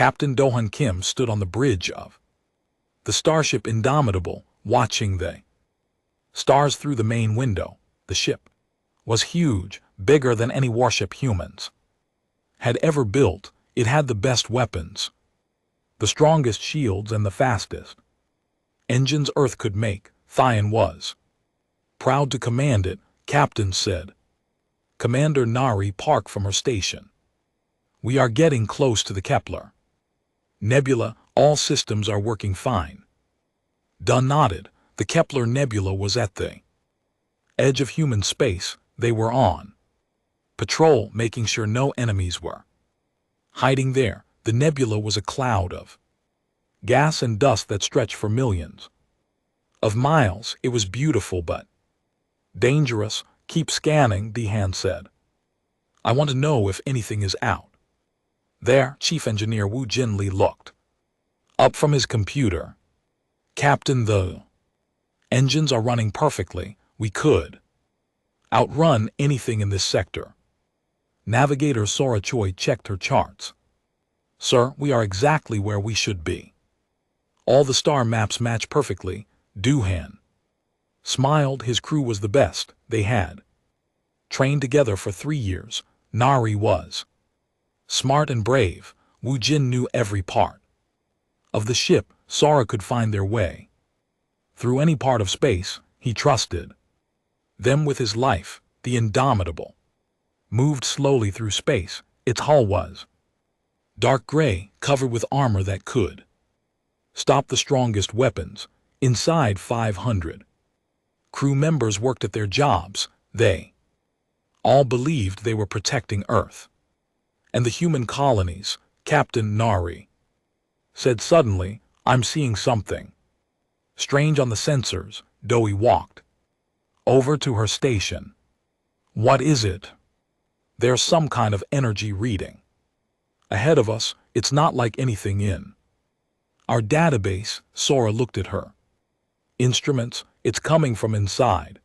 Captain Do-hyun Kim stood on the bridge of the starship Indomitable, watching the stars through the main window. The ship was huge, bigger than any warship humans had ever built. It had the best weapons, the strongest shields, and the fastest engines Earth could make. Thien was proud to command it, Captain said. Commander Nari parked from her station. We are getting close to the Kepler Nebula. All systems are working fine. Dunn nodded. The Kepler Nebula was at the edge of human space. They were on patrol, making sure no enemies were hiding there. The nebula was a cloud of gas and dust that stretched for millions of miles. It was beautiful but dangerous. Keep scanning, Dehan said. I want to know if anything is out there. Chief Engineer Woo Jin Lee looked up from his computer. Captain, the engines are running perfectly. We could outrun anything in this sector. Navigator Sora Choi checked her charts. Sir, we are exactly where we should be. All the star maps match perfectly. Do-hyun smiled. His crew was the best. They had trained together for 3 years. Nari was smart and brave. Woo Jin knew every part of the ship. Sora could find their way through any part of space. He trusted them with his life. The Indomitable moved slowly through space. Its hull was dark gray, covered with armor that could stop the strongest weapons. Inside, 500 crew members worked at their jobs. They all believed they were protecting Earth and the human colonies. Captain Nari said suddenly, I'm seeing something strange on the sensors. Doi walked over to her station. What is it? There's some kind of energy reading ahead of us. It's not like anything in our database. Sora looked at her instruments. It's coming from inside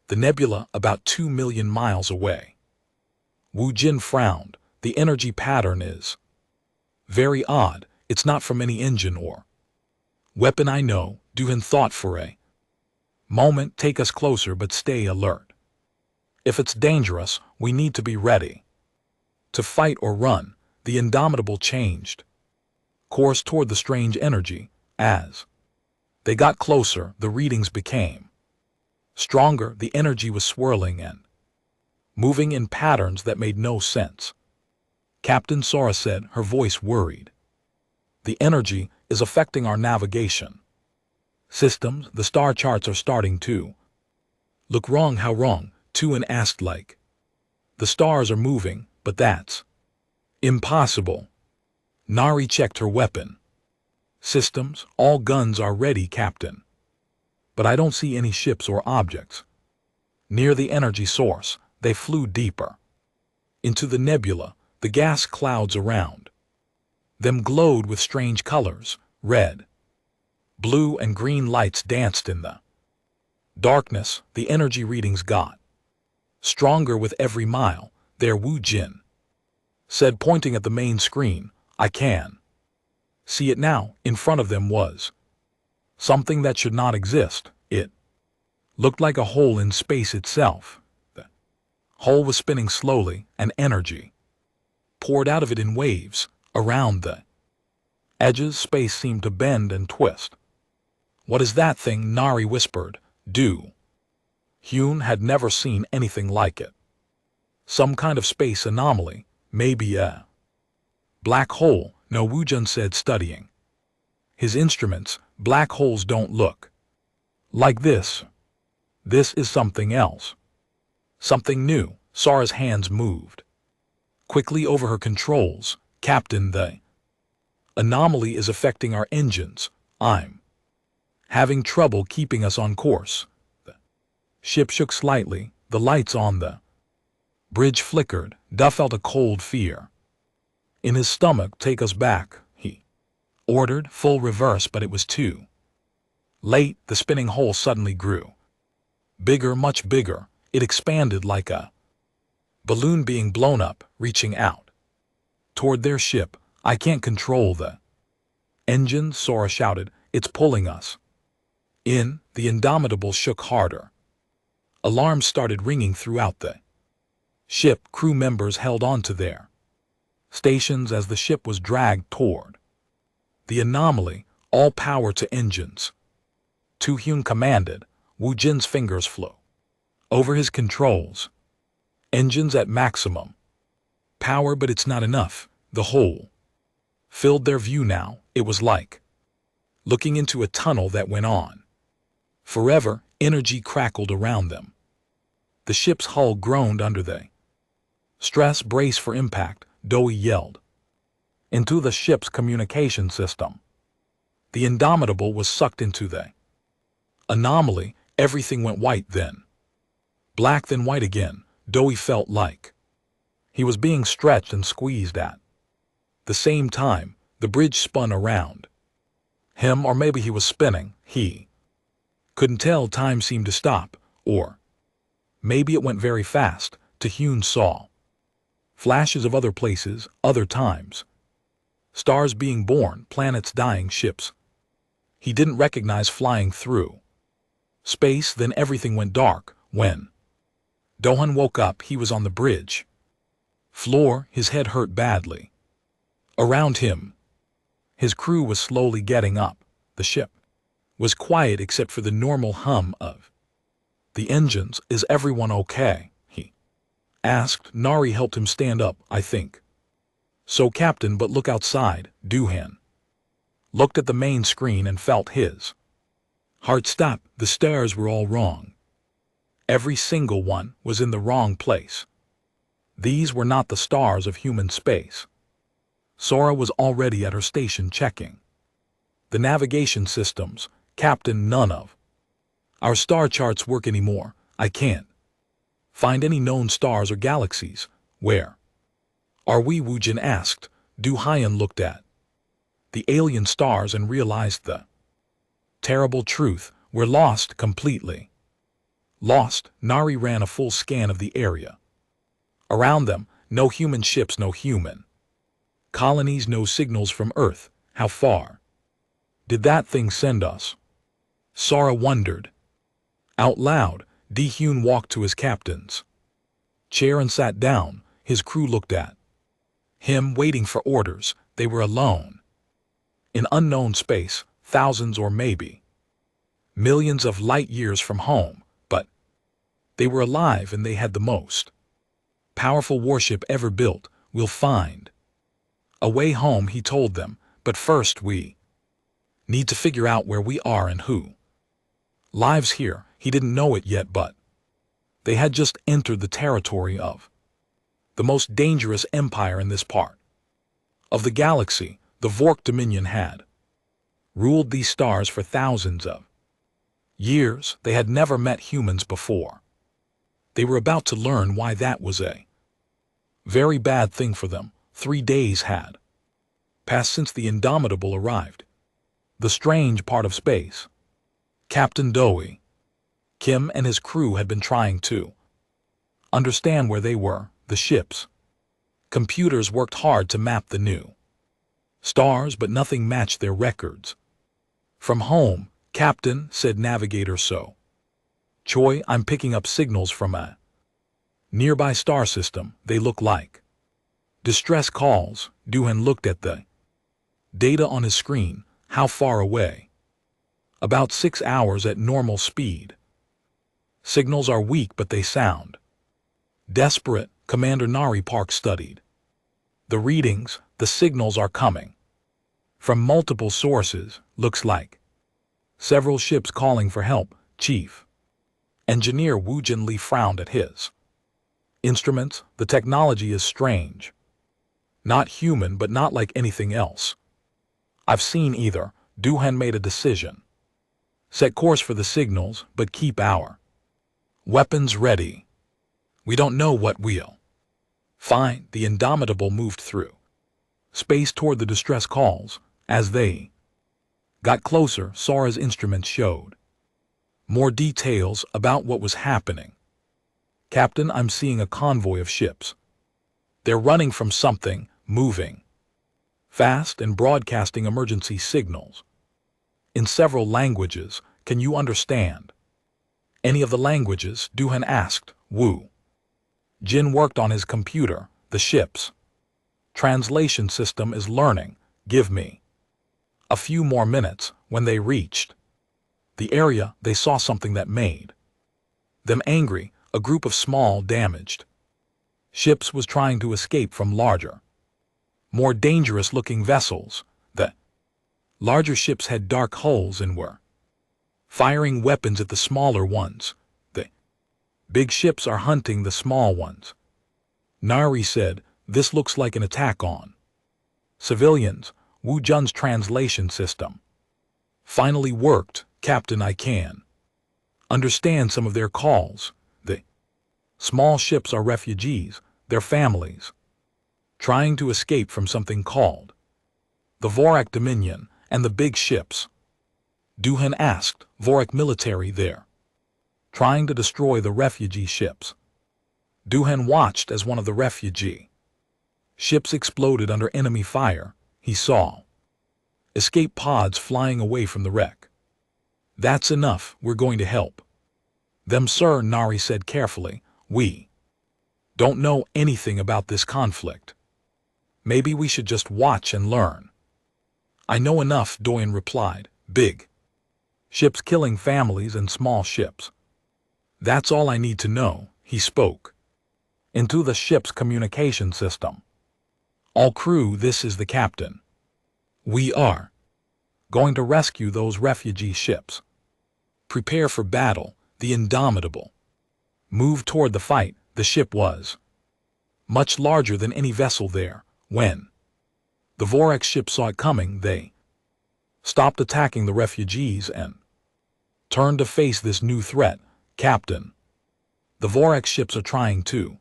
the nebula, about 2 million miles away. Woo Jin frowned. The energy pattern is very odd. It's not from any engine or weapon I know. Do-hyun thought for a moment. Take us closer, but stay alert. If it's dangerous, we need to be ready to fight or run. The Indomitable changed course toward the strange energy. As they got closer, the readings became stronger. The energy was swirling and moving in patterns that made no sense. Captain, Sora said, her voice worried. The energy is affecting our navigation systems. The star charts are starting to look wrong. How wrong? Tu-hyun asked. Like the stars are moving, but that's impossible. Nari checked her weapon systems. All guns are ready, Captain. But I don't see any ships or objects near the energy source. They flew deeper into the nebula. The gas clouds around them glowed with strange colors. Red, blue, and green lights danced in the darkness. The energy readings got stronger with every mile. There, Woo Jin said, pointing at the main screen. I can see it now. In front of them was something that should not exist. It looked like a hole in space itself. The hole was spinning slowly, and energy poured out of it in waves. Around the edges, space seemed to bend and twist. What is that thing? Nari whispered. Do-hyun had never seen anything like it. Some kind of space anomaly. Maybe a black hole. No, Woo Jin said, studying his instruments. Black holes don't look like this. This is something else. Something new. Sora's hands moved quickly over her controls. Captain, the anomaly is affecting our engines. I'm having trouble keeping us on course. The ship shook slightly. The lights on the bridge flickered. Duff felt a cold fear in his stomach. Take us back, he ordered. Full reverse, but it was too late. The spinning hole suddenly grew bigger, much bigger. It expanded like a balloon being blown up, reaching out toward their ship. I can't control the engine, Sora shouted. It's pulling us in. The Indomitable shook harder. Alarms started ringing throughout the ship. Crew members held on to their stations as the ship was dragged toward the anomaly. All power to engines. Tu Hyun commanded. Wu Jin's fingers flew over his controls. Engines at maximum power, but it's not enough. The hole filled their view now. It was like looking into a tunnel that went on forever. Energy crackled around them. The ship's hull groaned under the stress. Brace for impact, Doi yelled into the ship's communication system. The Indomitable was sucked into the anomaly. Everything went white, then black, then white again. Doi felt like he was being stretched and squeezed at the same time. The bridge spun around him, or maybe he was spinning. He couldn't tell. Time seemed to stop, or maybe it went very fast. Taehyun saw flashes of other places, other times. Stars being born, planets dying, ships he didn't recognize flying through space. Then everything went dark. When Dohan woke up, he was on the bridge floor. His head hurt badly. Around him, his crew was slowly getting up. The ship was quiet except for the normal hum of the engines. Is everyone okay? He asked. Nari helped him stand up. I think so, Captain, but look outside. Doohan looked at the main screen and felt his heart stop. The stars were all wrong. Every single one was in the wrong place. These were not the stars of human space. Sora was already at her station checking the navigation systems. Captain, none of our star charts work anymore. I can't find any known stars or galaxies. Where are we? Wu Jin asked. Du Hyan looked at the alien stars and realized the terrible truth. We're lost, completely lost. Nari ran a full scan of the area around them. No human ships, no human colonies, no signals from Earth. How far did that thing send us? Sora wondered out loud. Daehyun walked to his captain's chair and sat down. His crew looked at him, waiting for orders. They were alone in unknown space, thousands or maybe millions of light years from home, but they were alive and they had the most powerful warship ever built. We'll find a way home, he told them, but first we need to figure out where we are and who lives here. He didn't know it yet, but they had just entered the territory of the most dangerous empire in this part of the galaxy. The Vork Dominion had ruled these stars for thousands of years. They had never met humans before. They were about to learn why that was a very bad thing for them. 3 days had passed since the Indomitable arrived. The strange part of space. Captain Doi Kim and his crew had been trying to understand where they were. The ship's computers worked hard to map the new stars, but nothing matched their records. From home, Captain, said Navigator So Choi, I'm picking up signals from a nearby star system. They look like distress calls. Doohan looked at the data on his screen. How far away? About 6 hours at normal speed. Signals are weak, but they sound desperate. Commander Nari Park studied the readings. The signals are coming from multiple sources. Looks like several ships calling for help. Chief Engineer Wu Jin Lee frowned at his instruments. The technology is strange. Not human, but not like anything else I've seen either. Doohan made a decision. Set course for the signals, but keep our weapons ready. We don't know what we'll find. The Indomitable moved through space toward the distress calls. As they got closer, Sora's instruments showed more details about what was happening. Captain, I'm seeing a convoy of ships. They're running from something, moving fast and broadcasting emergency signals. In several languages, can you understand? Any of the languages? Duhan asked. Wu. Jin worked on his computer, the ship's translation system is learning. Give me a few more minutes. When they reached the area, they saw something that made them angry. A group of small, damaged ships was trying to escape from larger, more dangerous-looking vessels. The larger ships had dark hulls and were firing weapons at the smaller ones. The big ships are hunting the small ones. Nari said, this looks like an attack on civilians. Wu Jun's translation system finally worked. Captain, I can understand some of their calls. The small ships are refugees, their families, trying to escape from something called the Vorak Dominion. And the big ships? Duhan asked. Vorak military there, trying to destroy the refugee ships. Duhan watched as one of the refugee ships exploded under enemy fire. He saw escape pods flying away from the wreck. That's enough, we're going to help them, sir, Nari said carefully. We don't know anything about this conflict. Maybe we should just watch and learn. I know enough, Doyen replied. Big ships killing families and small ships. That's all I need to know, he spoke into the ship's communication system. All crew, this is the captain. We are going to rescue those refugee ships. Prepare for battle. The Indomitable moved toward the fight. The ship was much larger than any vessel there. When the Vorak ship saw it coming, they stopped attacking the refugees and turned to face this new threat. Captain, the Vorak ships are trying to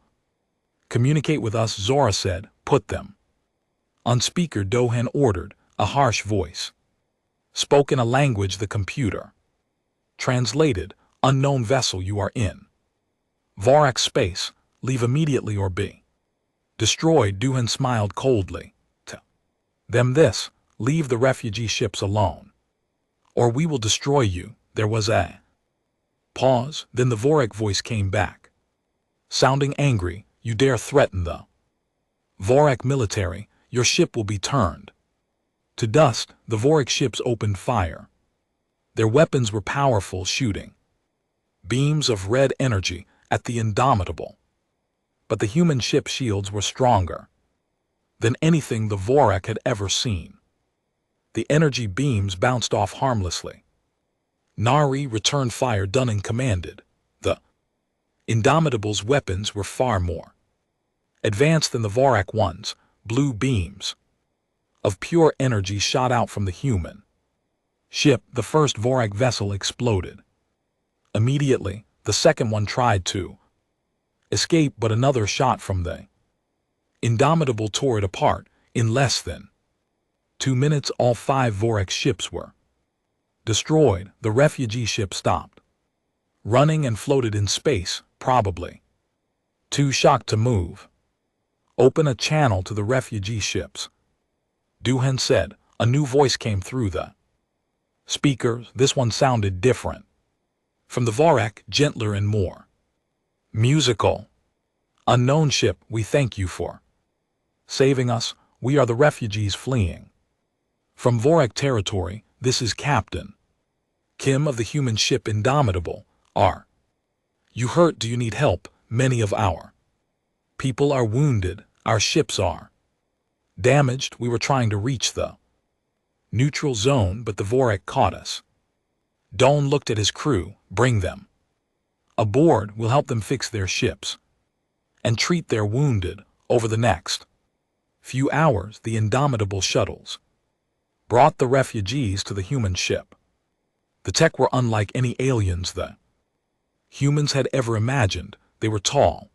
communicate with us, Zora said. Put them on speaker, Dohan ordered. A harsh voice spoke in a language the computer translated. Unknown vessel you are in Vorak space. Leave immediately or be destroyed. Duhan smiled coldly. Tell them this. Leave the refugee ships alone, or we will destroy you. There was a pause. Then the Vorak voice came back, sounding angry. You dare threaten the Vorak military? Your ship will be turned to dust. The Vorak ships opened fire. Their weapons were powerful, shooting beams of red energy at the Indomitable. But the human ship shields were stronger than anything the Vorak had ever seen. The energy beams bounced off harmlessly. Nari returned fire. Dunning commanded. The Indomitable's weapons were far more advanced than the Vorak ones. Blue beams of pure energy shot out from the human ship. The first Vorak vessel exploded. Immediately, the second one tried to escape, but another shot from the Indomitable tore it apart. In less than 2 minutes, all 5 Vorak ships were destroyed. The refugee ship stopped running and floated in space, probably too shocked to move. Open a channel to the refugee ships, Duhan said. A new voice came through the speakers. This one sounded different from the Vorak, gentler and more musical. Unknown ship, we thank you for saving us. We are the refugees fleeing from Vorak territory. This is Captain Kim of the human ship Indomitable. Are you hurt? Do you need help? Many of our people are wounded. Our ships are damaged. We were trying to reach the neutral zone, but the Vorak caught us. Doan looked at his crew. Bring them aboard. We'll help them fix their ships and treat their wounded. Over the next few hours, the Indomitable shuttles brought the refugees to the human ship. The tech were unlike any aliens the humans had ever imagined. They were tall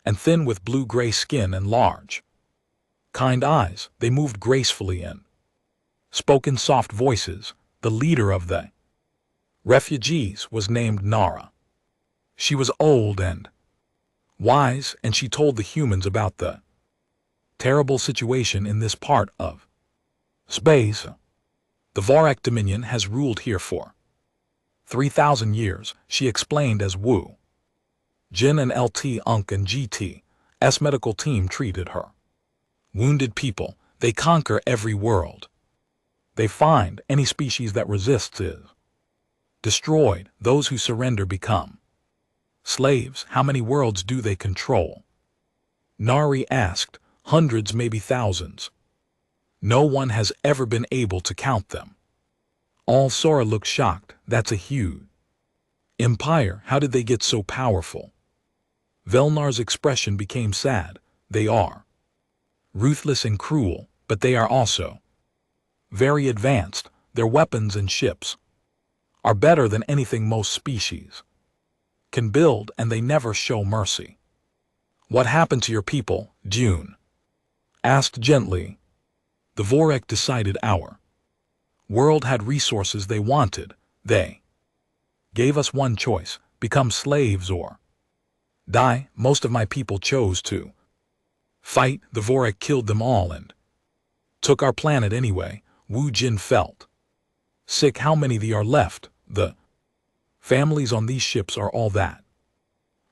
and thin with blue-gray skin and large, kind eyes. They moved gracefully and spoke in soft voices. The leader of the refugees was named Nara. She was old and wise, and she told the humans about the terrible situation in this part of Space. The Vorak Dominion has ruled here for 3,000 years, she explained as Wu Jin and LT Unk and GT's medical team treated her. Wounded people, they conquer every world. They find any species that resists is destroyed. Those who surrender become slaves. How many worlds do they control? Nari asked. Hundreds, maybe thousands. No one has ever been able to count them. All Sora looked shocked. That's a huge empire. How did they get so powerful? Velnar's expression became sad. They are ruthless and cruel, but they are also very advanced. Their weapons and ships are better than anything most species can build, and they never show mercy. What happened to your people? June asked gently. The Vorak decided our world had resources they wanted. They gave us one choice: become slaves or die. Most of my people chose to fight. The Vorak killed them all and took our planet anyway. Wu Jin felt sick. How many there are left? The families on these ships are all that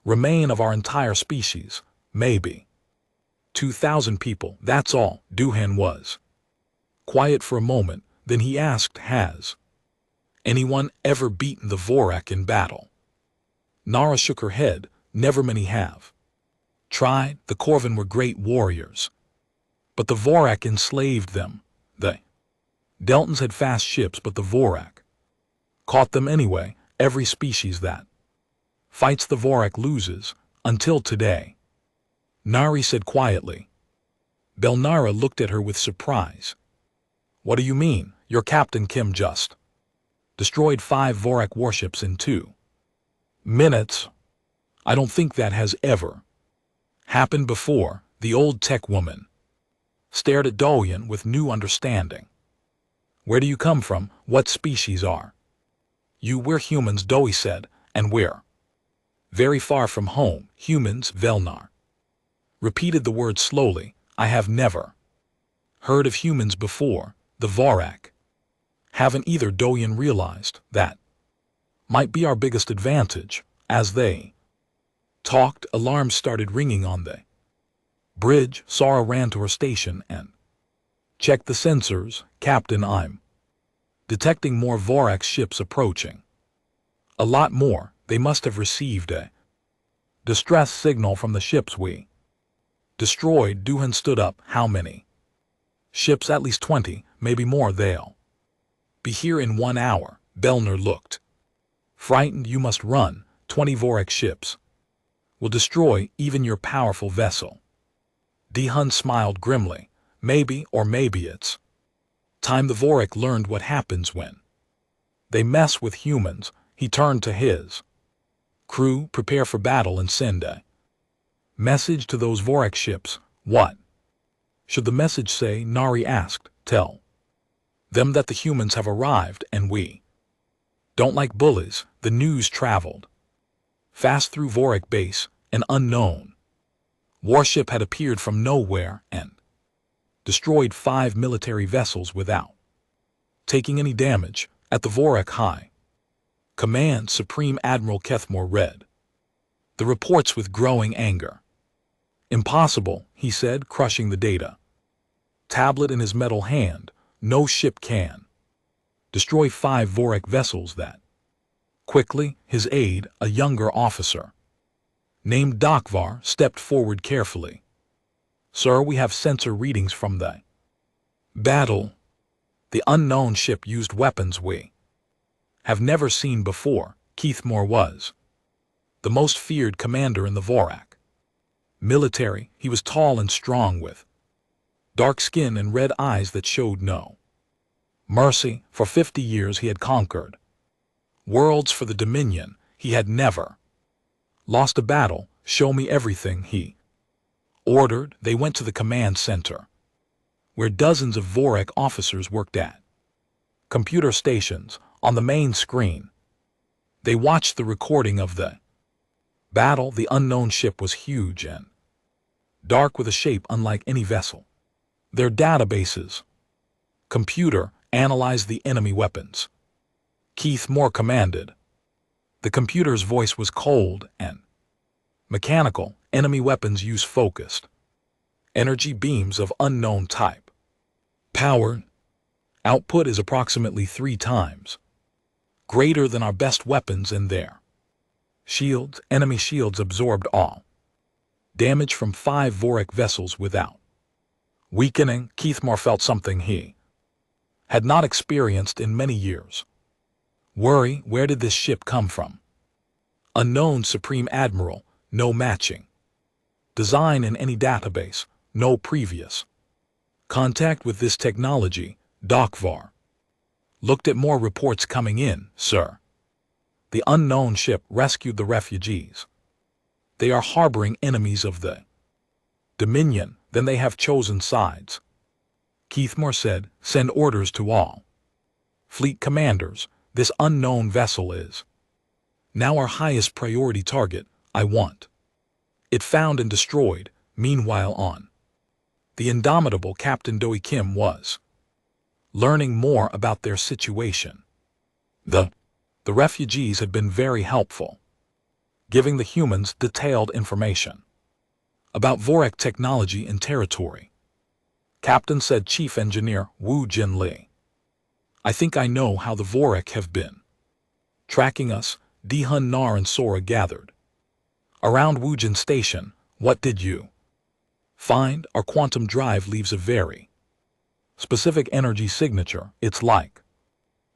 remain of our entire species. Maybe 2,000 people. That's all. Duhan was quiet for a moment. Then he asked, has anyone ever beaten the Vorak in battle? Nara shook her head. Never. Many have tried. The Corvin were great warriors, but the Vorak enslaved them. The Deltans had fast ships, but the Vorak caught them anyway. Every species that fights the Vorak loses, until today, Nari said quietly. Belnara looked at her with surprise. What do you mean? Your Captain Kim just destroyed 5 Vorak warships in 2 minutes. I don't think that has ever happened before. The old tech woman stared at Doyen with new understanding. Where do you come from? What species are you? We're humans, Doi said, and we're very far from home. Humans, Velnar repeated the word slowly. I have never heard of humans before. The Vorak haven't either. Doyen realized that might be our biggest advantage. As they talked, alarms started ringing on the bridge. Sora ran to her station and checked the sensors. Captain, I'm detecting more Vorak ships approaching. A lot more. They must have received a distress signal from the ships we destroyed. Duhan stood up. How many ships? At least 20, maybe more. They'll be here in 1 hour. Belner looked frightened. You must run. 20 Vorak ships will destroy even your powerful vessel. Dihun smiled grimly. Maybe, or maybe it's time the Vorak learned what happens when they mess with humans. He turned to his crew. Prepare for battle and send a message to those Vorak ships. What should the message say? Nari asked. Tell them that the humans have arrived and we don't like bullies. The news traveled fast through Vorak base. An unknown warship had appeared from nowhere and destroyed 5 military vessels without taking any damage. At the Vorak High Command, Supreme Admiral Kethmore read the reports with growing anger. Impossible, he said, crushing the data tablet in his metal hand. No ship can destroy 5 Vorak vessels that quickly. His aide, a younger officer named Dokvar, stepped forward carefully. Sir, we have sensor readings from the battle. The unknown ship used weapons we have never seen before. Keithmore was the most feared commander in the Vorak military. He was tall and strong with dark skin and red eyes that showed no mercy. For 50 years he had conquered worlds for the Dominion. He had never lost a battle. Show me everything, he ordered. They went to the command center, where dozens of Vorak officers worked at computer stations. On the main screen, they watched the recording of the battle. The unknown ship was huge and dark with a shape unlike any vessel. Their databases Computer, analyze the enemy weapons. Keithmore commanded. The computer's voice was cold and mechanical. Enemy weapons use focused energy beams of unknown type. Power output is approximately 3 times greater than our best weapons in there. Shields, enemy shields absorbed all damage from 5 Vorik vessels without weakening. Keithmore felt something he had not experienced in many years. Worry, where did this ship come from? Unknown, Supreme Admiral, no matching design in any database, no previous contact with this technology. Dokvar looked at more reports coming in, sir. The unknown ship rescued the refugees. They are harboring enemies of the Dominion, then they have chosen sides. Keithmore said, send orders to all fleet commanders. This unknown vessel is now our highest priority target. I want it found and destroyed. Meanwhile on the Indomitable, Captain Doi Kim was learning more about their situation. The refugees had been very helpful, giving the humans detailed information about Vorik technology and territory. Captain said, Chief Engineer Wu Jin Lee, I think I know how the Vorik have been tracking us. Dihun Nar and Sora gathered around Wujin Station. What did you find? Our quantum drive leaves a very specific energy signature. It's like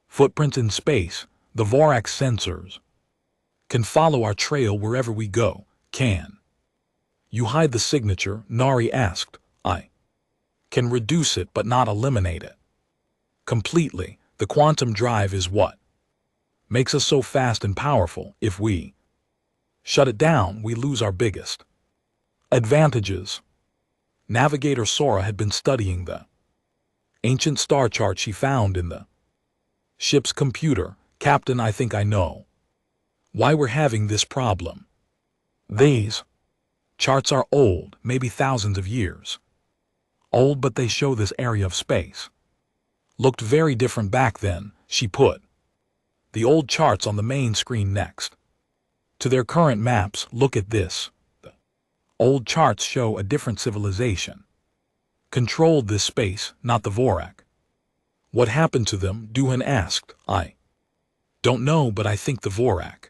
footprints in space. The Vorak sensors can follow our trail wherever we go. Can you hide the signature? Nari asked. I can reduce it but not eliminate it completely. The quantum drive is what makes us so fast and powerful. If we shut it down, we lose our biggest advantages. Navigator Sora had been studying the ancient star chart she found in the ship's computer. Captain, I think I know why we're having this problem. These charts are old, maybe thousands of years old, but they show this area of space looked very different back then. She put the old charts on the main screen next to their current maps. Look at this. The old charts show a different civilization controlled this space, not the Vorak. What happened to them? Duhan asked. I don't know, but I think the Vorak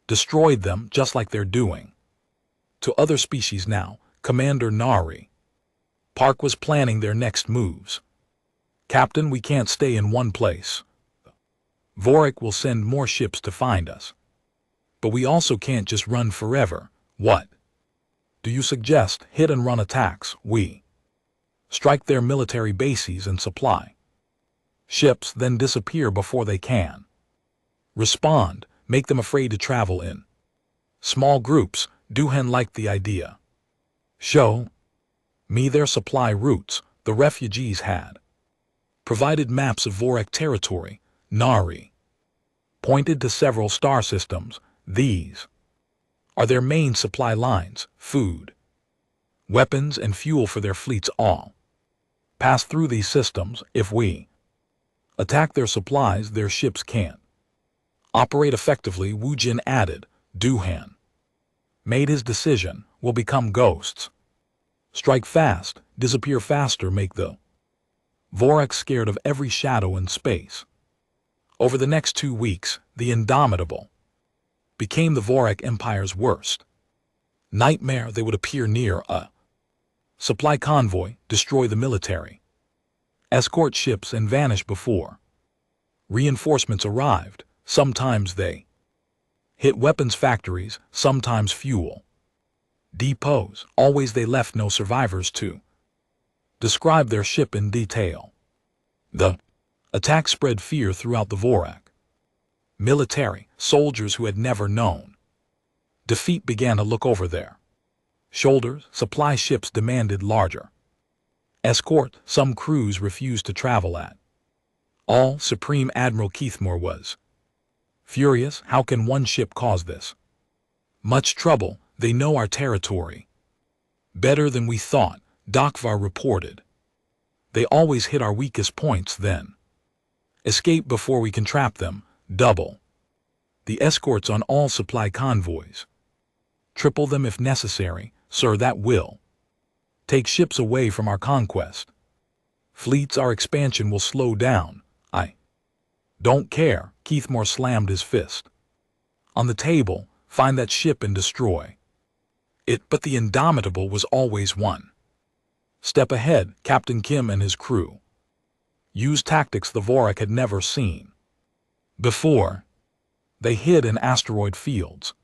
destroyed them, just like they're doing to other species now. Commander Nari Park was planning their next moves. Captain, we can't stay in one place. Vorik will send more ships to find us. But we also can't just run forever. What do you suggest? Hit and run attacks. We strike their military bases and supply ships, then disappear before they can respond. Make them afraid to travel in small groups. Duhan liked the idea. Show me their supply routes. The refugees had provided maps of Vorik territory. Nari pointed to several star systems. These are their main supply lines. Food, weapons, and fuel for their fleets all pass through these systems. If we attack their supplies, their ships can't operate effectively. Wujin added. Duhan made his decision. We'll become ghosts. Strike fast, disappear faster, make the Vorak scared of every shadow in space. Over the next 2 weeks, the Indomitable became the Vorak Empire's worst nightmare. They would appear near a supply convoy, destroy the military escort ships, and vanish before reinforcements arrived. Sometimes they hit weapons factories, sometimes fuel depots. Always they left no survivors to describe their ship in detail. The attack spread fear throughout the Vorak military. Soldiers who had never known defeat began to look over their shoulders. Supply ships demanded larger escort. Some crews refused to travel at all. Supreme Admiral Keithmore was furious. How can one ship cause this much trouble? They know our territory better than we thought, Dokvar reported. They always hit our weakest points then. Escape before we can trap them, double the escorts on all supply convoys. Triple them if necessary, sir, that will take ships away from our conquest. Fleets, our expansion will slow down. I don't care. Keithmore slammed his fist on the table. Find that ship and destroy it. But the Indomitable was always one step ahead. Captain Kim and his crew used tactics the Vorak had never seen before. They hid in asteroid fields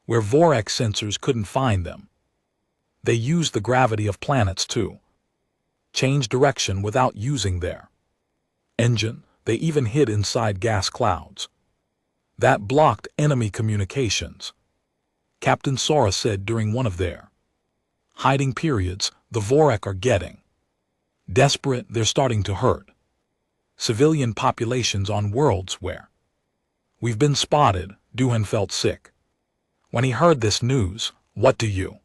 where Vorak sensors couldn't find them. They used the gravity of planets to change direction without using their engine. They even hid inside gas clouds that blocked enemy communications. Captain Sora said during one of their hiding periods, the Vorak are getting desperate. They're starting to hurt civilian populations on worlds where we've been spotted. Duhan felt sick when he heard this news. What do you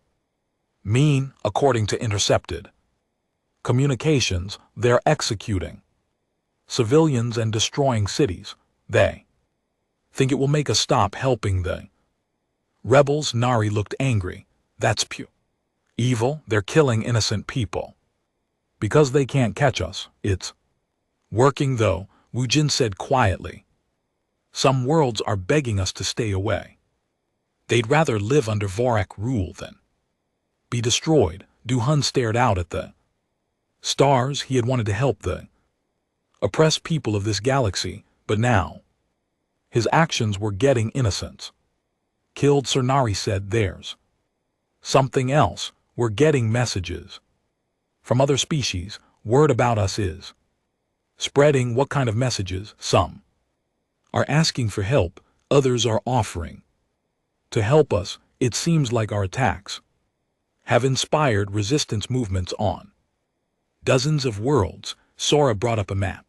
mean? According to intercepted communications, they're executing civilians and destroying cities. They think it will make us stop helping the rebels. Nari looked angry. That's pure evil. They're killing innocent people because they can't catch us. It's working though, Wu Jin said quietly. Some worlds are begging us to stay away. They'd rather live under Vorak rule than be destroyed. Duhan stared out at the stars. He had wanted to help the oppressed people of this galaxy, but now his actions were getting innocents killed. Sir, Nari said, there's something else. We're getting messages from other species. Word about us is spreading. What kind of messages? Some are asking for help, others are offering to help us. It seems like our attacks have inspired resistance movements on dozens of worlds. Sora brought up a map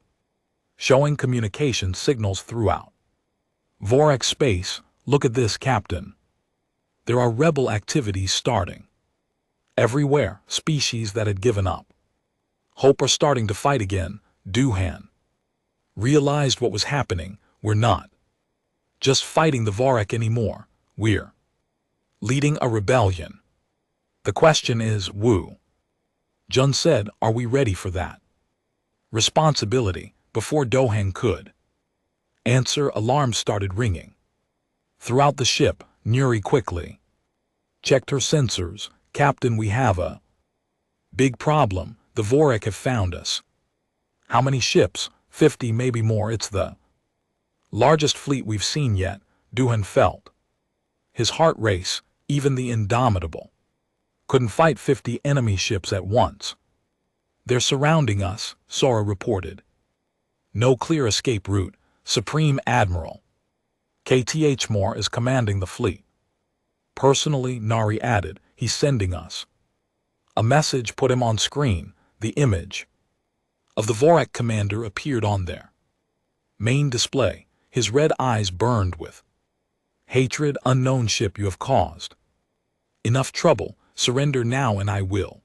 showing communication signals throughout Vorak space. Look at this, Captain. There are rebel activities starting everywhere. Species that had given up hope are starting to fight again. Duhan realized what was happening. We're not just fighting the Vorak anymore. We're leading a rebellion. The question is, Wu Jun said, are we ready for that responsibility? Before Dohan could answer, alarms started ringing throughout the ship. Nuri quickly checked her sensors. Captain, we have a big problem. The Vorak have found us. How many ships? 50, maybe more. It's the largest fleet we've seen yet. Duhan felt his heart race. Even the Indomitable couldn't fight 50 enemy ships at once. They're surrounding us, Sora reported. No clear escape route. Supreme Admiral KTH Moore is commanding the fleet personally, Nari added. He's sending us a message. Put him on screen. The image of the Vorak commander appeared on their main display. His red eyes burned with hatred. Unknown ship, you have caused enough trouble. Surrender now and I will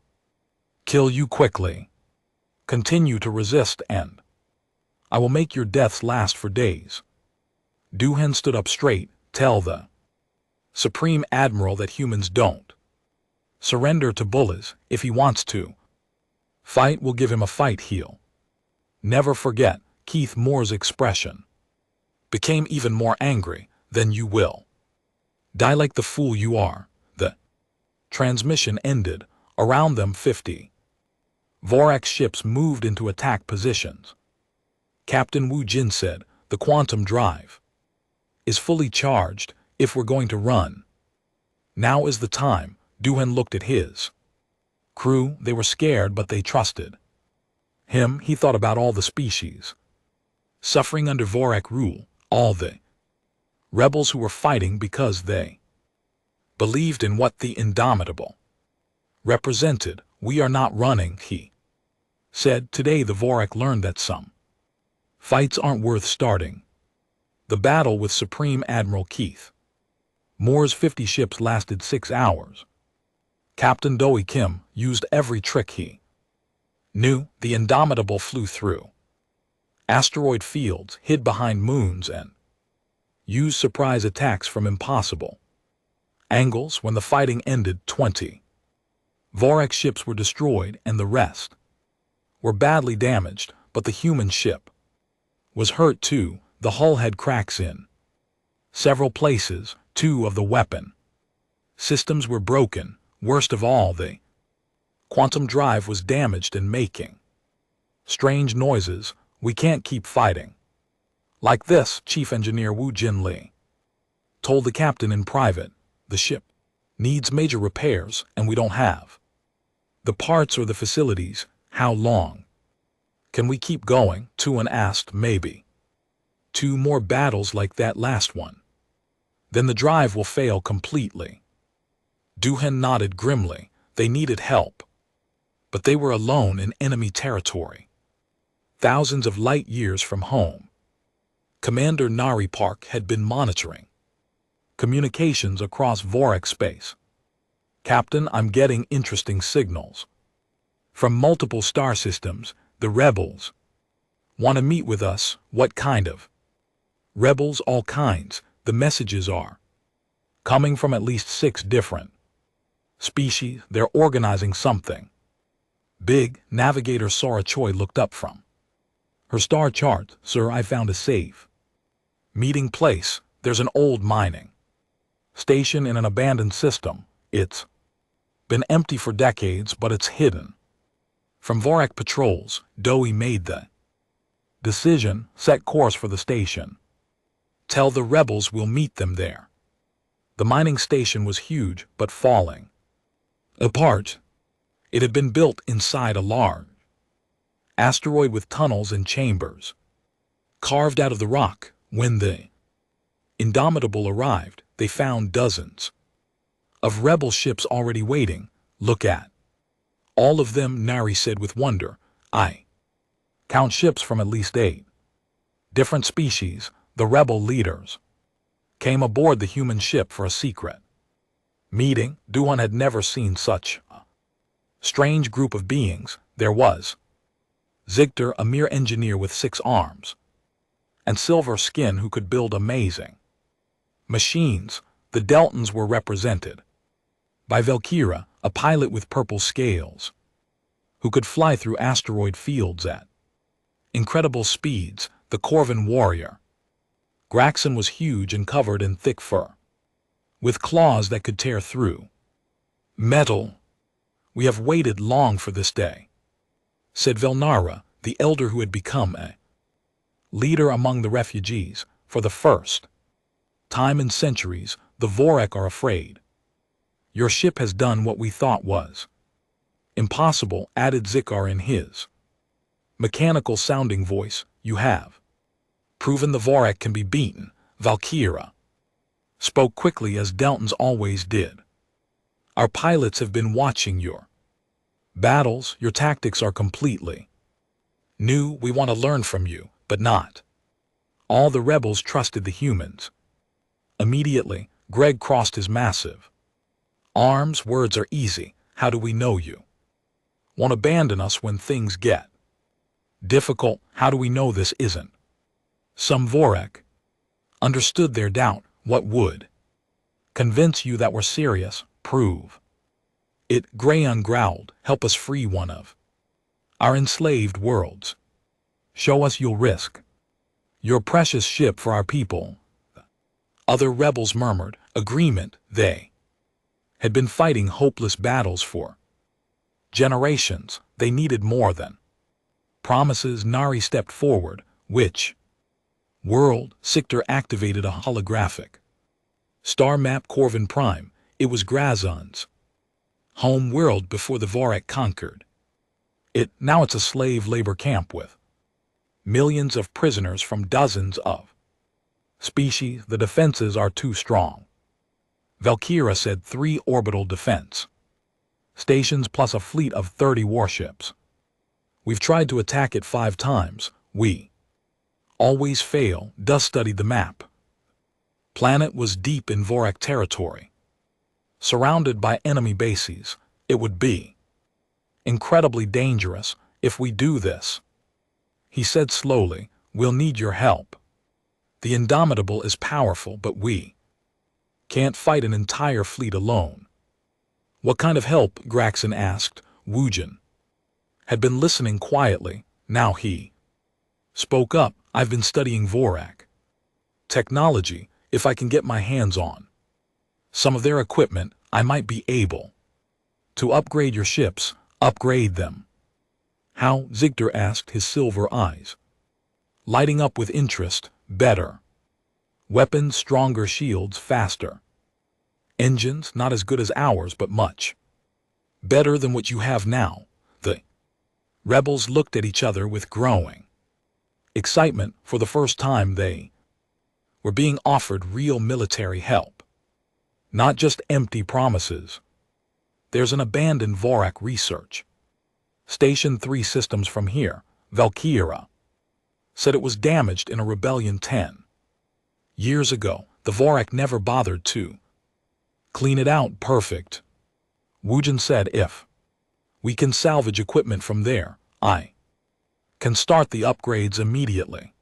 kill you quickly. Continue to resist and I will make your deaths last for days. Duhan stood up straight. Tell the Supreme Admiral that humans don't surrender to bullies. If he wants to fight, we'll give him a fight. He'll never forget. Keith Moore's expression became even more angry. Then you will die like the fool you are. The transmission ended. Around them 50 Vorak ships moved into attack positions. Captain Wu Jin said, the quantum drive is fully charged. If we're going to run, now is the time. Duhan looked at his crew. They were scared, but they trusted him. He thought about all the species suffering under Vorak rule, all the rebels who were fighting because they believed in what the Indomitable represented. We are not running, he said. Today the Vorak learned that some fights aren't worth starting. The battle with Supreme Admiral Keith Moore's 50 ships lasted 6 hours. Captain Doi Kim used every trick he New, the Indomitable flew through asteroid fields, hid behind moons, and used surprise attacks from impossible angles. When the fighting ended, 20 Vorak ships were destroyed and the rest were badly damaged, but the human ship was hurt too. The hull had cracks in several places. 2 of the weapon systems were broken. Worst of all, the quantum drive was damaged and making strange noises. We can't keep fighting like this, Chief Engineer Wu Jinli told the captain in private. The ship needs major repairs, and we don't have the parts or the facilities. How long can we keep going? Tuan asked. Maybe 2 more battles like that last one. Then the drive will fail completely. Duhan nodded grimly. They needed help, but they were alone in enemy territory, thousands of light years from home. Commander Nari Park had been monitoring communications across Vorak space. Captain, I'm getting interesting signals from multiple star systems. The rebels want to meet with us. What kind of rebels? All kinds. The messages are coming from at least 6 different species. They're organizing something big. Navigator Sora Choi looked up from her star chart. Sir, I found a safe meeting place. There's an old mining station in an abandoned system. It's been empty for decades, but it's hidden from Vorak patrols. Doi made the decision. Set course for the station. Tell the rebels we'll meet them there. The mining station was huge, but falling apart. It had been built inside a large asteroid with tunnels and chambers carved out of the rock. When the Indomitable arrived, they found dozens of rebel ships already waiting. Look at all of them, Nari said with wonder. I count ships from at least 8 different species. The rebel leaders came aboard the human ship for a secret meeting. Duhan had never seen such a strange group of beings. There was Zigter, a mere engineer with 6 arms and silver skin who could build amazing machines. The Deltons were represented by Valkyra, a pilot with purple scales who could fly through asteroid fields at incredible speeds. The Corvin warrior Graxon was huge and covered in thick fur, with claws that could tear through metal. We have waited long for this day, said Velnara, the elder who had become a leader among the refugees. For the first time in centuries, the Vorak are afraid. Your ship has done what we thought was impossible, added Zikar in his mechanical-sounding voice. You have proven the Vorak can be beaten. Valkyra spoke quickly, as Deltons always did. Our pilots have been watching your battles. Your tactics are completely new. We want to learn from you, but not all the rebels trusted the humans. Immediately, Greg crossed his massive arms. Words are easy. How do we know you won't abandon us when things get difficult? How do we know this isn't some Vorak? Understood their doubt. What would convince you that we're serious? Prove it. Grayon growled. Help us free one of our enslaved worlds. Show us you'll risk your precious ship for our people. Other rebels murmured agreement. They had been fighting hopeless battles for generations. They needed more than promises. Nari stepped forward. Which world? Siktor activated a holographic star map. Corvin Prime. It was Grazon's home world before the Vorak conquered it. Now it's a slave labor camp with millions of prisoners from dozens of species. The defenses are too strong, Valkyra said. 3 orbital defense stations plus a fleet of 30 warships. We've tried to attack it 5 times. We always fail. Dust studied the map. Planet was deep in Vorak territory, surrounded by enemy bases. It would be incredibly dangerous. If we do this, he said slowly, we'll need your help. The Indomitable is powerful, but we can't fight an entire fleet alone. What kind of help? Grakson asked. Wujin had been listening quietly. Now he spoke up. I've been studying Vorak technology. If I can get my hands on some of their equipment, I might be able to upgrade your ships. Upgrade them. How? Zigter asked, his silver eyes lighting up with interest. Better weapons, stronger shields, faster engines, not as good as ours, but much better than what you have now. The rebels looked at each other with growing excitement. For the first time they were being offered real military help, not just empty promises. There's an abandoned Vorak research station 3 systems from here. Valkyra said it was damaged in a rebellion 10 years ago. The Vorak never bothered to clean it out. Perfect, Wujin said. If we can salvage equipment from there, I can start the upgrades immediately.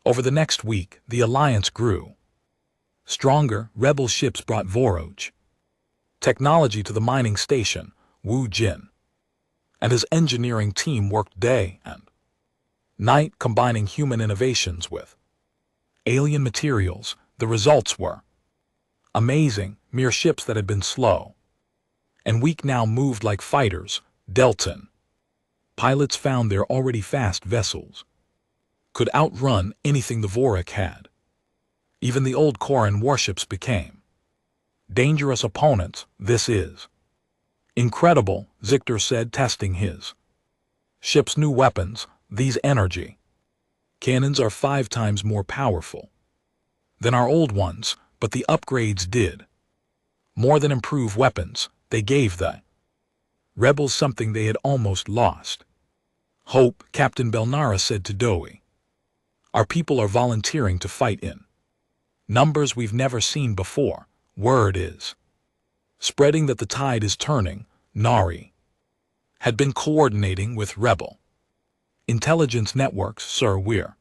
Over the next week, the alliance grew stronger. Rebel ships brought Voroj technology to the mining station. Wu Jin and his engineering team worked day and night, combining human innovations with alien materials. The results were amazing. Mere ships that had been slow and weak now moved like fighters. Delton pilots found their already fast vessels could outrun anything the Vorak had. Even the old Koran warships became dangerous opponents. This is incredible, Zigter said, testing his ship's new weapons. These energy cannons are 5 times more powerful than our old ones, but the upgrades did more than improve weapons. They gave the rebels something they had almost lost. Hope, Captain Belnara said to Doi. Our people are volunteering to fight in numbers we've never seen before. Word is spreading that the tide is turning. Nari had been coordinating with rebel intelligence networks. Sir, we're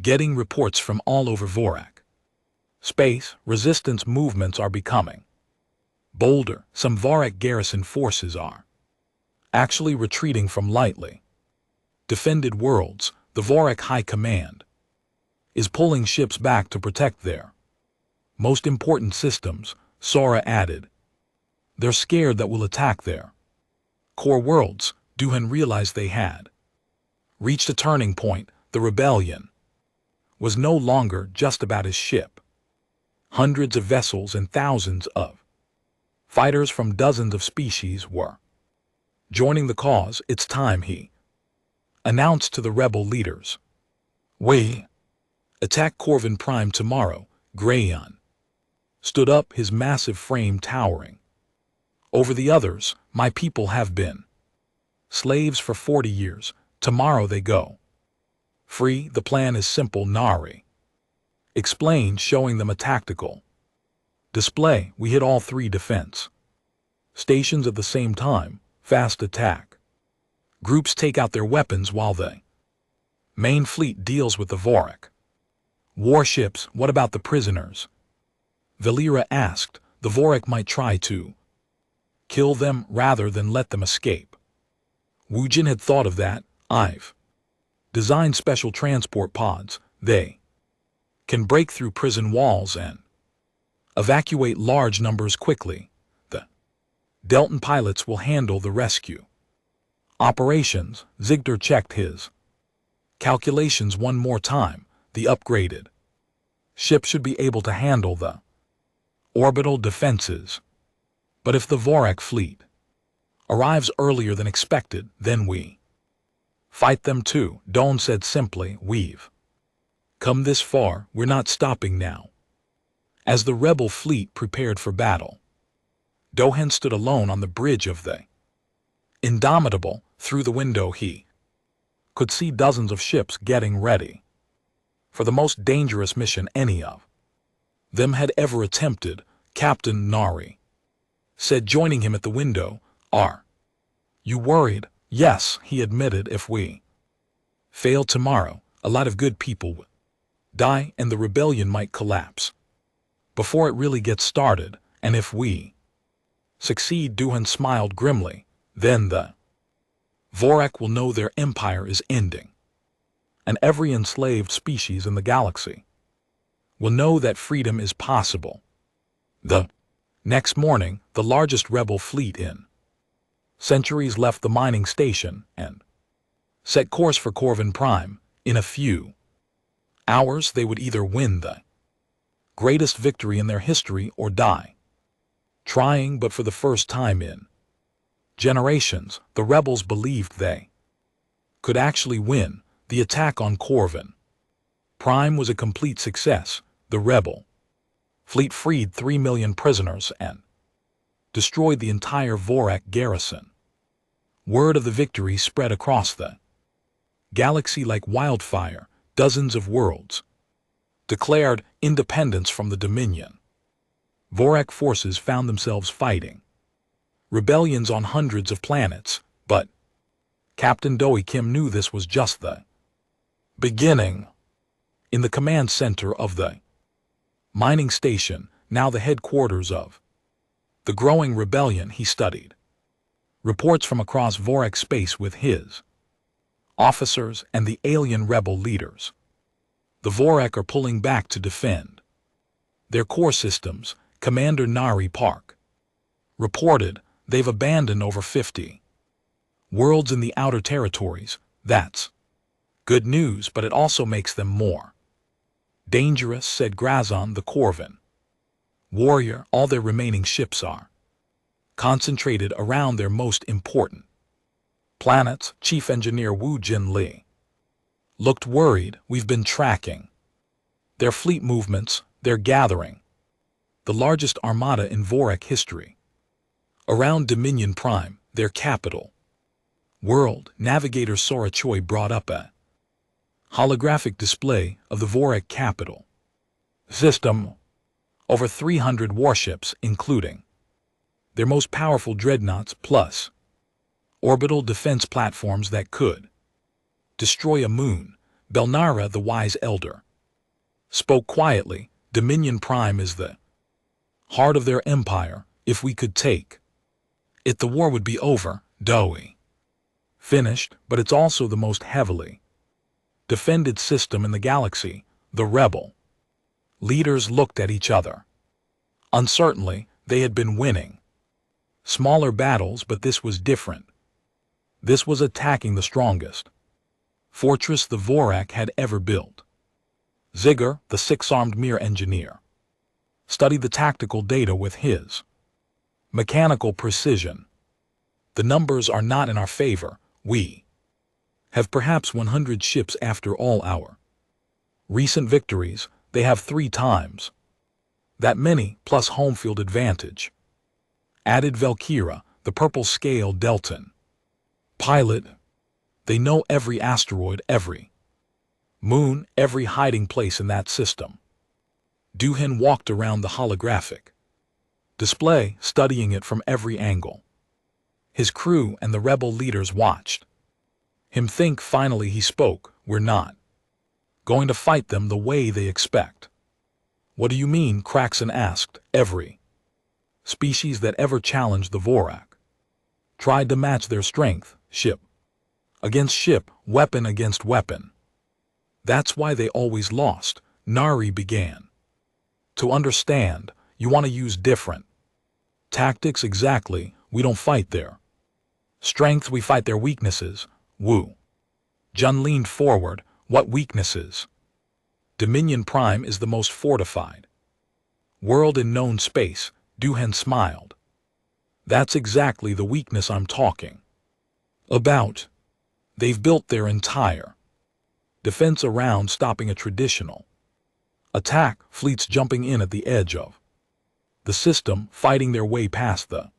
getting reports from all over Vorak space. Resistance movements are becoming bolder. Some Vorak garrison forces are actually retreating from lightly defended worlds. The Vorak High Command is pulling ships back to protect their most important systems, Sora added. They're scared that we'll attack their core worlds. Duhan realized they had reached a turning point. The rebellion was no longer just about his ship. Hundreds of vessels and thousands of fighters from dozens of species were joining the cause. It's time, he announced to the rebel leaders. We attack Corvin Prime tomorrow. Grayon stood up, his massive frame towering over the others. My people have been slaves for 40 years. Tomorrow they go free. The plan is simple, Nari explained, showing them a tactical display. We hit all 3 defense stations at the same time. Fast attack groups take out their weapons while the main fleet deals with the Vorak warships. What about the prisoners? Valera asked. The Vorak might try to kill them rather than let them escape. Wujin had thought of that. I've designed special transport pods. They can break through prison walls and evacuate large numbers quickly. The Delton pilots will handle the rescue operations. Zigter checked his calculations one more time. The upgraded ship should be able to handle the orbital defenses. But if the Vorak fleet arrives earlier than expected, then we fight them too, Dawn said simply. We've come this far, we're not stopping now. As the rebel fleet prepared for battle, Dohan stood alone on the bridge of the Indomitable. Through the window he could see dozens of ships getting ready for the most dangerous mission any of them had ever attempted. Captain Nari said, joining him at the window. Are you worried? Yes, he admitted, if we fail tomorrow, a lot of good people would die and the rebellion might collapse before it really gets started, and if we succeed, Duhan smiled grimly, then the Vorak will know their empire is ending, and every enslaved species in the galaxy will know that freedom is possible. The next morning, the largest rebel fleet in centuries left the mining station and set course for Corvin Prime. In a few hours, they would either win the greatest victory in their history or die trying. But for the first time in generations, the rebels believed they could actually win. The attack on Corvin Prime was a complete success. The rebel fleet freed 3 million prisoners and destroyed the entire Vorak garrison. Word of the victory spread across the galaxy like wildfire. Dozens of worlds declared independence from the Dominion. Vorak forces found themselves fighting rebellions on hundreds of planets, but Captain Doi Kim knew this was just the beginning. In the command center of the mining station, now the headquarters of the growing rebellion, he studied reports from across Vorak space with his officers and the alien rebel leaders. The Vorak are pulling back to defend their core systems. Commander Nari Park reported they've abandoned over 50 worlds in the outer territories. That's good news, but it also makes them more dangerous, said Grazon the Corvin warrior. All their remaining ships are concentrated around their most important planets. Chief Engineer Wu Jin Li looked worried. We've been tracking their fleet movements. They're gathering the largest armada in Vorak history around Dominion Prime, their capital world. Navigator Sora Choi brought up a holographic display of the Vorak capital system. Over 300 warships, including their most powerful dreadnoughts, plus orbital defense platforms that could destroy a moon. Belnara, the wise elder, spoke quietly. Dominion Prime is the heart of their empire. If we could take it, the war would be over. Doi finished, but it's also the most heavily defended system in the galaxy. The rebel leaders looked at each other uncertainly. They had been winning smaller battles, but this was different. This was attacking the strongest fortress the Vorak had ever built. Zigger, the six-armed Mir engineer, studied the tactical data with his mechanical precision. The numbers are not in our favor. We have perhaps 100 ships after all our recent victories. They have 3 times that many, plus home field advantage, added Valkyra, the purple-scale Deltan pilot. They know every asteroid, every moon, every hiding place in that system. Duhan walked around the holographic display, studying it from every angle. His crew and the rebel leaders watched him think. Finally he spoke. We're not going to fight them the way they expect. What do you mean? Kraxon asked. Every species that ever challenged the Vorak tried to match their strength, ship against ship, weapon against weapon. That's why they always lost. Nari began to understand. You want to use different tactics. Exactly. We don't fight their strength, we fight their weaknesses. Wu Jun leaned forward. What weaknesses? Dominion Prime is the most fortified world in known space. Duhan smiled. That's exactly the weakness I'm talking about. They've built their entire defense around stopping a traditional attack, fleets jumping in at the edge of the system, fighting their way past the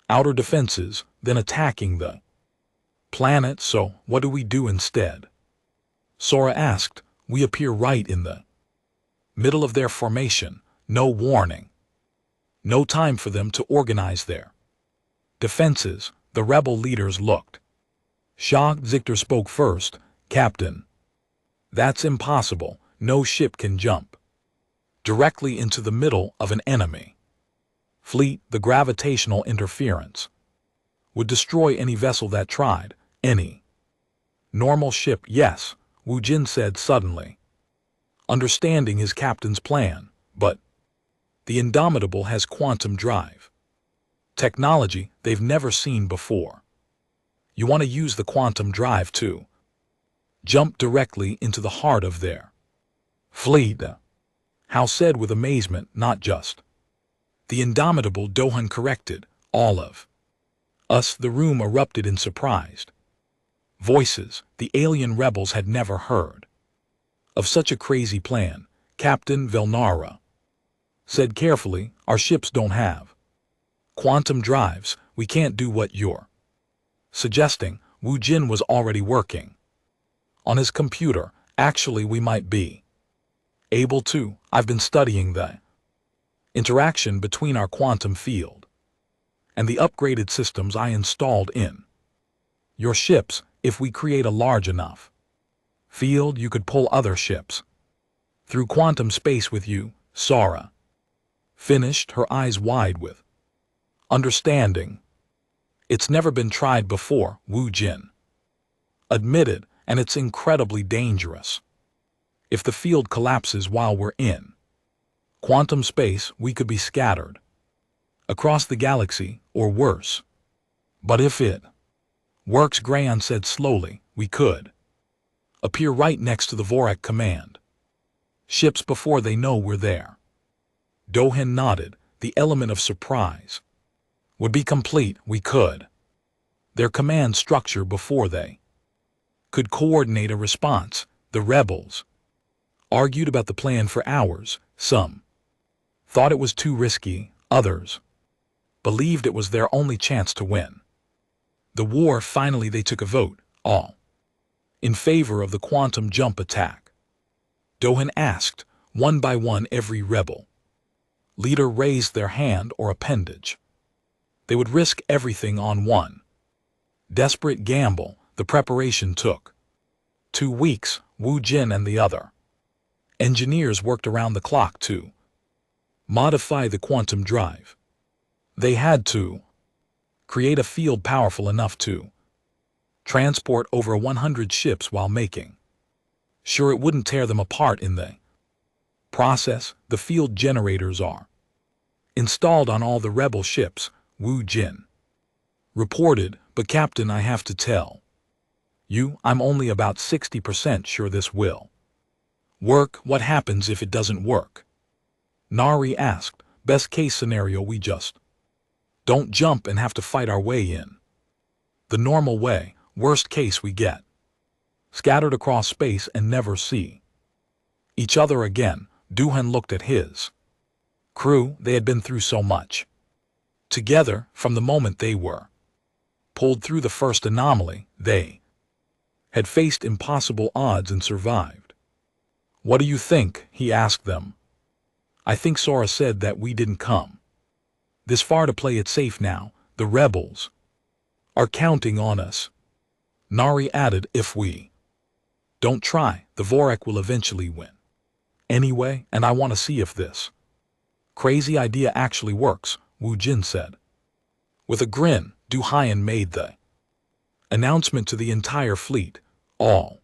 outer defenses, then attacking the planet. So what do we do instead? Sora asked. We appear right in the middle of their formation. No warning. No time for them to organize their defenses. The rebel leaders looked Shocked, Zichter spoke first. Captain, that's impossible. No ship can jump directly into the middle of an enemy fleet. The gravitational interference would destroy any vessel that tried. Any normal ship, yes, Wu Jin said suddenly, understanding his captain's plan. But the Indomitable has quantum drive technology they've never seen before. You want to use the quantum drive to jump directly into the heart of their fleet. Hao said with amazement. Not just the Indomitable, Dohan corrected. All of us. The room erupted in surprised voices. The alien rebels had never heard of such a crazy plan. Captain Velnara said carefully, our ships don't have quantum drives. We can't do what you're suggesting. Wu Jin was already working on his computer. Actually, we might be able to. I've been studying the interaction between our quantum field and the upgraded systems I installed in your ships. If we create a large enough field, you could pull other ships through quantum space with you. Sara finished, her eyes wide with understanding. It's never been tried before, Wu Jin admitted, and it's incredibly dangerous. If the field collapses while we're in quantum space, we could be scattered across the galaxy, or worse. But if it works, Grayon said slowly, we could appear right next to the Vorak command ships before they know we're there. Dohan nodded. The element of surprise would be complete. We could their command structure before they could coordinate a response. The rebels argued about the plan for hours. Some thought it was too risky. Others believed it was their only chance to win the war. Finally, they took a vote, all in favor of the quantum jump attack. Dohan asked. One by one, every rebel leader raised their hand or appendage. They would risk everything on one desperate gamble. The preparation took 2 weeks. Wu Jin and the other engineers worked around the clock to modify the quantum drive. They had to create a field powerful enough to transport over 100 ships while making sure it wouldn't tear them apart in the process. The field generators are installed on all the rebel ships, Wu Jin reported. But Captain, I have to tell you, I'm only about 60% sure this will work. What happens if it doesn't work? Nari asked. Best case scenario, we just don't jump and have to fight our way in the normal way. Worst case, we get scattered across space and never see each other again. Dohan looked at his crew. They had been through so much together from the moment they were pulled through the first anomaly. They had faced impossible odds and survived. What do you think? He asked them. I think Sora said that we didn't come this far to play it safe now. The rebels are counting on us. Nari added, if we don't try, the Vorak will eventually win anyway, and I want to see if this crazy idea actually works, Wu Jin said. With a grin, Du Haiyan made the announcement to the entire fleet. All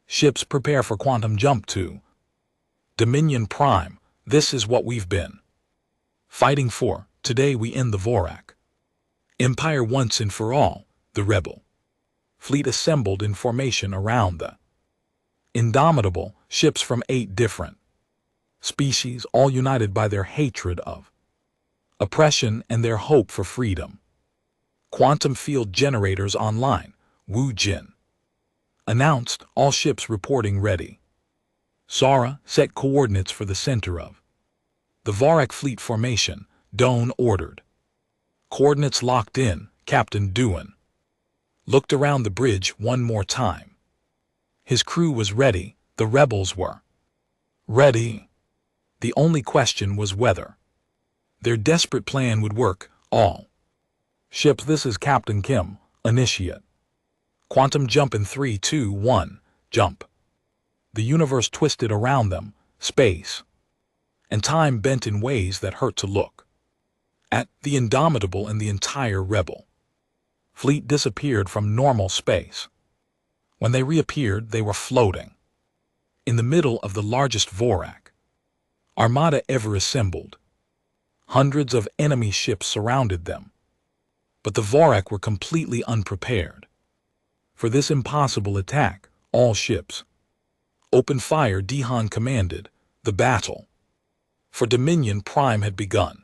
ships prepare for quantum jump to Dominion Prime. This is what we've been fighting for. Today we end the Vorak Empire once and for all. The rebel fleet assembled in formation around the Indomitable, ships from 8 different species, all united by their hatred of oppression and their hope for freedom. Quantum field generators online, Wu Jin announced. All ships reporting ready. Sara set coordinates for the center of the Vorak fleet formation. Doan ordered. Coordinates locked in. Captain Duan looked around the bridge one more time. His crew was ready. The rebels were ready. The only question was whether their desperate plan would work. All ships, this is Captain Kim, initiate Quantum jump in 3, 2, 1, jump. The universe twisted around them, space and time bent in ways that hurt to look at. The Indomitable and the entire Rebel fleet disappeared from normal space. When they reappeared, they were floating in the middle of the largest Vorak armada ever assembled. Hundreds of enemy ships surrounded them, but the Vorak were completely unprepared for this impossible attack. All ships opened fire. Dihan commanded. The battle for Dominion Prime had begun.